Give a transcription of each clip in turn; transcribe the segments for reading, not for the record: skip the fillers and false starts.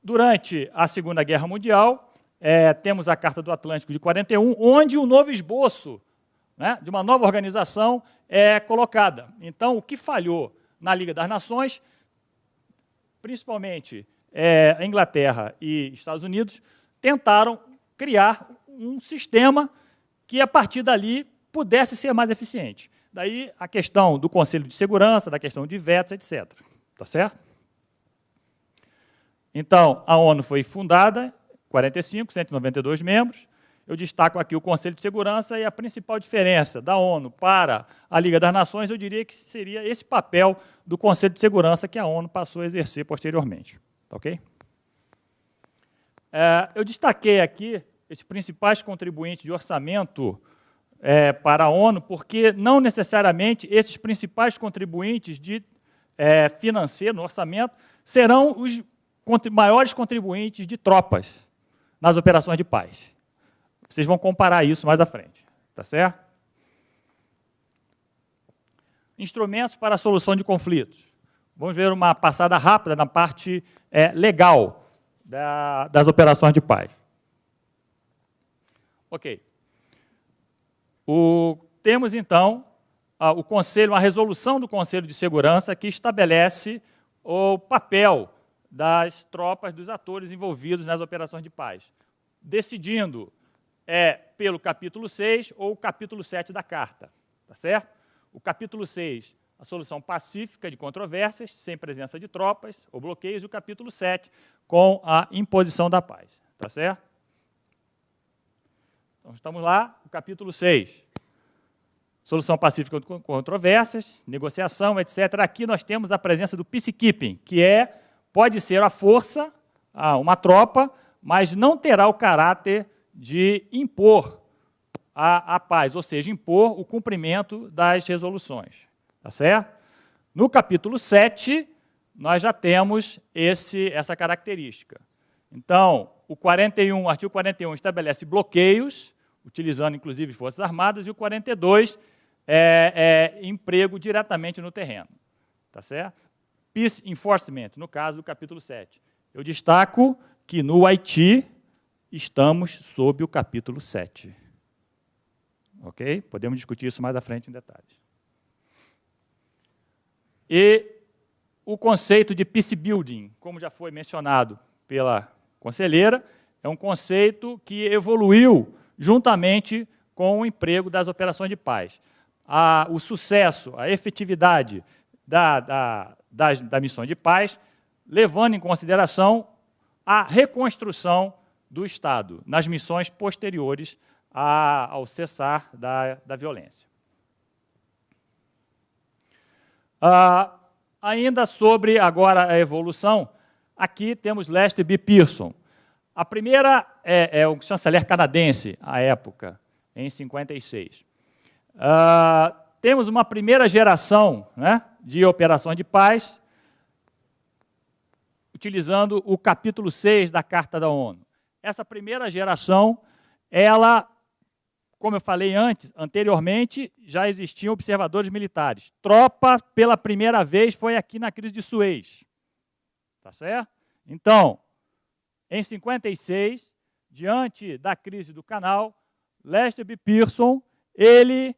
Durante a Segunda Guerra Mundial, temos a Carta do Atlântico de 41, onde o novo esboço, né, de uma nova organização é colocada. Então, o que falhou na Liga das Nações, principalmente a Inglaterra e Estados Unidos, tentaram criar um sistema que, a partir dali, pudesse ser mais eficiente. Daí a questão do Conselho de Segurança, da questão de vetos, etc. Tá certo? Então, a ONU foi fundada, 45, 192 membros. Eu destaco aqui o Conselho de Segurança, e a principal diferença da ONU para a Liga das Nações, eu diria que seria esse papel do Conselho de Segurança que a ONU passou a exercer posteriormente. Tá ok? Eu destaquei aqui esses principais contribuintes de orçamento para a ONU, porque não necessariamente esses principais contribuintes de financeiro no orçamento serão os maiores contribuintes de tropas nas operações de paz. Vocês vão comparar isso mais à frente, tá certo? Instrumentos para a solução de conflitos. Vamos ver uma passada rápida na parte legal das operações de paz. Ok. Temos, então, a resolução do Conselho de Segurança que estabelece o papel das tropas, dos atores envolvidos nas operações de paz, decidindo pelo capítulo 6 ou o capítulo 7 da Carta. Tá certo? O capítulo 6, a solução pacífica de controvérsias, sem presença de tropas ou bloqueios, e o capítulo 7, com a imposição da paz. Tá certo? Então, estamos lá, o capítulo 6. Solução pacífica de controvérsias, negociação, etc. Aqui nós temos a presença do peacekeeping, que pode ser a força, uma tropa, mas não terá o caráter de impor a paz, ou seja, impor o cumprimento das resoluções. Tá certo? No capítulo 7, nós já temos essa característica. Então, o artigo 41 estabelece bloqueios, utilizando inclusive Forças Armadas, e o 42 emprego diretamente no terreno. Tá certo? Peace Enforcement, no caso do capítulo 7. Eu destaco que no Haiti estamos sob o capítulo 7. Ok? Podemos discutir isso mais à frente em detalhes. E o conceito de peace building, como já foi mencionado pela conselheira, é um conceito que evoluiu juntamente com o emprego das operações de paz. O sucesso, a efetividade da missão de paz, levando em consideração a reconstrução do Estado nas missões posteriores ao cessar da violência. Ainda sobre agora a evolução, aqui temos Lester B. Pearson. A primeira é o chanceler canadense, à época, em 56. Temos uma primeira geração, né, de operações de paz, utilizando o capítulo 6 da Carta da ONU. Essa primeira geração, ela, como eu falei anteriormente, já existiam observadores militares. Tropa, pela primeira vez, foi aqui na crise de Suez. Tá certo? Então, em 56, diante da crise do canal, Lester B. Pearson, ele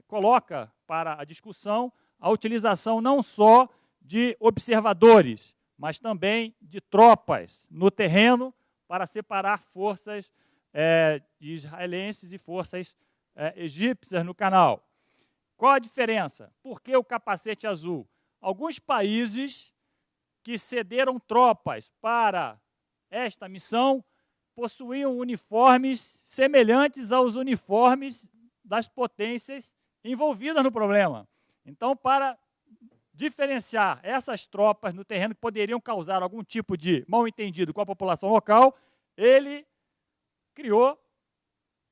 coloca para a discussão a utilização não só de observadores, mas também de tropas no terreno para separar forças israelenses e forças egípcias no canal. Qual a diferença? Por que o capacete azul? Alguns países que cederam tropas para esta missão possuíam uniformes semelhantes aos uniformes das potências envolvidas no problema. Então, para diferenciar essas tropas no terreno que poderiam causar algum tipo de mal-entendido com a população local, ele criou,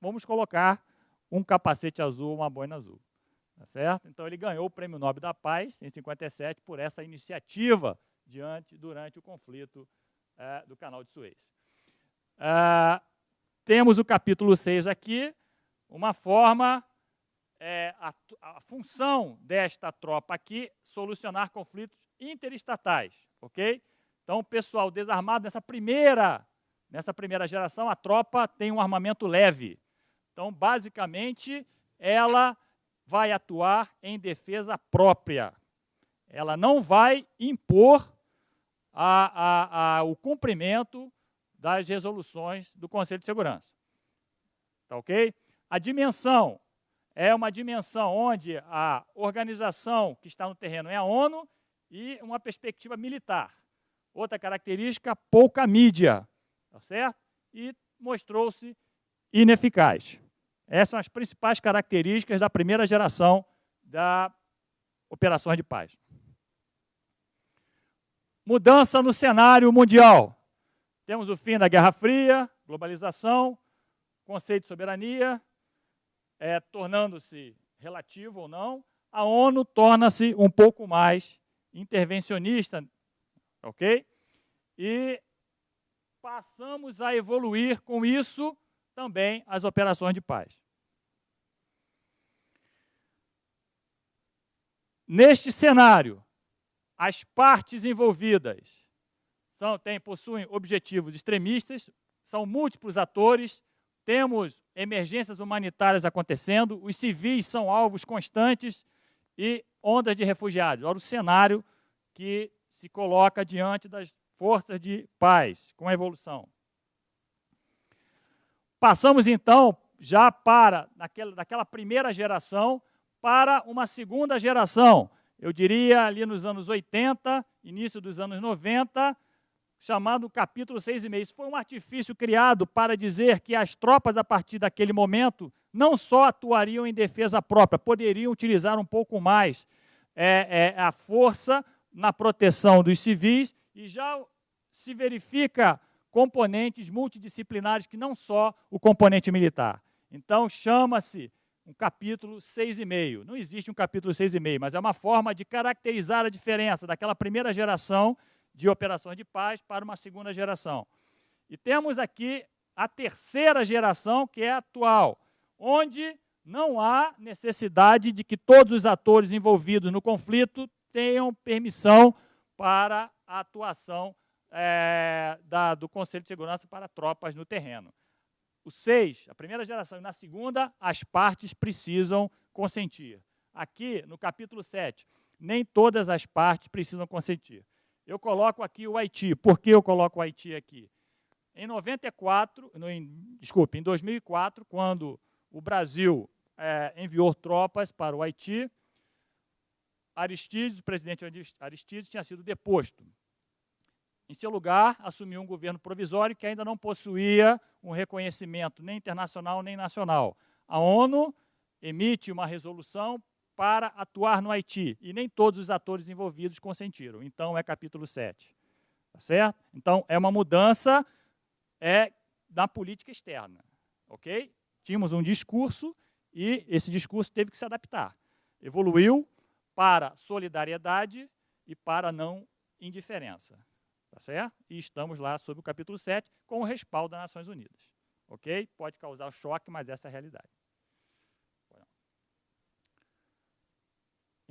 vamos colocar, um capacete azul, uma boina azul. Tá certo? Então, ele ganhou o Prêmio Nobel da Paz, em 57, por essa iniciativa durante o conflito do Canal de Suez. Temos o capítulo 6 aqui, uma forma, a função desta tropa aqui, solucionar conflitos interestatais, ok? Então, o pessoal desarmado nessa primeira geração, a tropa tem um armamento leve. Então, basicamente, ela vai atuar em defesa própria. Ela não vai impor o cumprimento das resoluções do Conselho de Segurança. Tá ok? A dimensão é uma dimensão onde a organização que está no terreno é a ONU e uma perspectiva militar. Outra característica, pouca mídia, tá certo? E mostrou-se ineficaz. Essas são as principais características da primeira geração das operações de paz. Mudança no cenário mundial. Temos o fim da Guerra Fria, globalização, conceito de soberania, tornando-se relativo ou não. A ONU torna-se um pouco mais intervencionista, ok? E passamos a evoluir com isso também as operações de paz. Neste cenário, as partes envolvidas possuem objetivos extremistas, são múltiplos atores, temos emergências humanitárias acontecendo, os civis são alvos constantes e ondas de refugiados. Olha o cenário que se coloca diante das forças de paz, com a evolução. Passamos, então, já daquela primeira geração, para uma segunda geração, eu diria ali nos anos 80, início dos anos 90, chamado capítulo 6,5. Isso foi um artifício criado para dizer que as tropas, a partir daquele momento, não só atuariam em defesa própria, poderiam utilizar um pouco mais a força na proteção dos civis, e já se verifica componentes multidisciplinares que não só o componente militar. Então, chama-se um capítulo 6,5. Não existe um capítulo 6,5, mas é uma forma de caracterizar a diferença daquela primeira geração de operações de paz para uma segunda geração. E temos aqui a terceira geração, que é a atual, onde não há necessidade de que todos os atores envolvidos no conflito tenham permissão para a atuação do Conselho de Segurança para tropas no terreno. O 6, a primeira geração, e na segunda, as partes precisam consentir. Aqui, no capítulo 7, nem todas as partes precisam consentir. Eu coloco aqui o Haiti. Por que eu coloco o Haiti aqui? Em 2004, quando o Brasil enviou tropas para o Haiti, o presidente Aristides tinha sido deposto. Em seu lugar, assumiu um governo provisório que ainda não possuía um reconhecimento nem internacional nem nacional. A ONU emite uma resolução para atuar no Haiti, e nem todos os atores envolvidos consentiram. Então, é capítulo 7. Tá certo? Então, é uma mudança da política externa. Ok? Tínhamos um discurso e esse discurso teve que se adaptar. Evoluiu para solidariedade e para não indiferença. Tá certo? E estamos lá sob o capítulo 7, com o respaldo das Nações Unidas. Ok? Pode causar choque, mas essa é a realidade.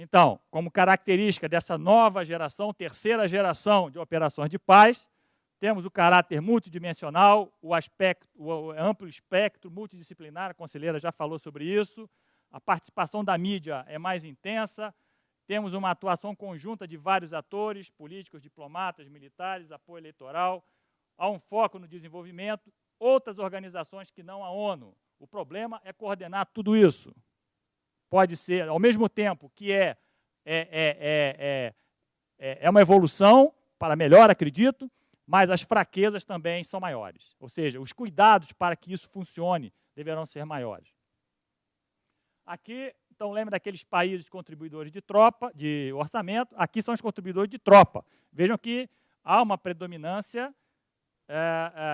Então, como característica dessa nova geração, terceira geração de operações de paz, temos o caráter multidimensional, o amplo espectro multidisciplinar, a conselheira já falou sobre isso, a participação da mídia é mais intensa, temos uma atuação conjunta de vários atores, políticos, diplomatas, militares, apoio eleitoral, há um foco no desenvolvimento, outras organizações que não a ONU. O problema é coordenar tudo isso. Pode ser, ao mesmo tempo que é uma evolução para melhor, acredito, mas as fraquezas também são maiores. Ou seja, os cuidados para que isso funcione deverão ser maiores. Aqui, então, lembra daqueles países contribuidores de orçamento, aqui são os contribuidores de tropa. Vejam que há uma predominância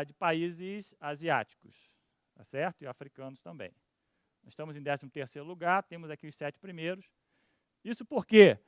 de países asiáticos, tá certo? E africanos também. Nós estamos em 13º lugar, temos aqui os 7 primeiros. Isso por quê?